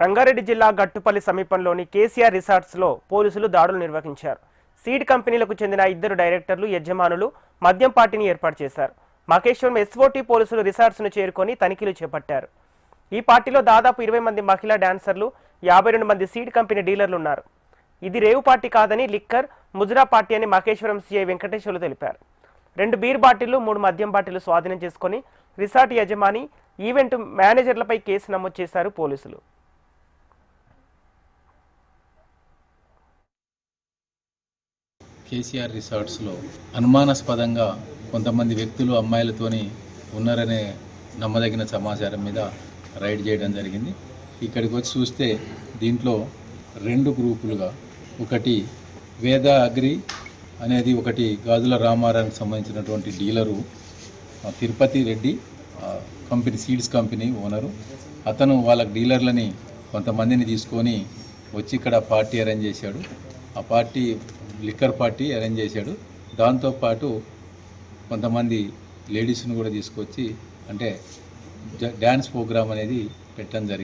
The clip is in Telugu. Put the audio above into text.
రంగారెడ్డి జిల్లా గట్టుపల్లి సమీపంలోని కేసీఆర్ రిసార్ట్స్లో పోలీసులు దాడులు నిర్వహించారు. సీడ్ కంపెనీలకు చెందిన 2 డైరెక్టర్లు, యజమానులు మద్యం పార్టీని ఏర్పాటు చేశారు. మహేశ్వరం ఎస్ఓటీ పోలీసులు రిసార్ట్స్ను చేరుకొని తనిఖీలు చేపట్టారు. ఈ పార్టీలో దాదాపు 20 మంది మహిళా డాన్సర్లు, 52 మంది సీడ్ కంపెనీ డీలర్లు ఉన్నారు. ఇది రేవు పార్టీ కాదని లిక్కర్, ముజరా పార్టీ అని మహేశ్వరం సీఐ వెంకటేశ్వర్లు తెలిపారు. 2 బీర్ బాటిళ్లు, 3 మద్యం బాటిళ్లు స్వాధీనం చేసుకుని రిసార్ట్ యజమాని, ఈవెంట్ మేనేజర్లపై కేసు నమోదు చేశారు పోలీసులు. కేసీఆర్ రిసార్ట్స్లో అనుమానాస్పదంగా కొంతమంది వ్యక్తులు అమ్మాయిలతోని ఉన్నారనే నమ్మదగిన సమాచారం మీద రైడ్ చేయడం జరిగింది. ఇక్కడికి వచ్చి చూస్తే దీంట్లో 2 గ్రూపులుగా, ఒకటి వేద అగ్రి అనేది ఒకటి గాజుల రామారానికి సంబంధించినటువంటి dealer Tirupati Reddy company, seeds company owner. అతను వాళ్ళ డీలర్లని కొంతమందిని తీసుకొని వచ్చి ఇక్కడ పార్టీ అరేంజ్ చేశాడు. ఆ పార్టీ లిక్కర్ పార్టీ అరేంజ్ చేశాడు. దాంతోపాటు కొంతమంది లేడీస్ను కూడా తీసుకొచ్చి అంటే డ్యాన్స్ ప్రోగ్రామ్ అనేది పెట్టడం జరిగింది.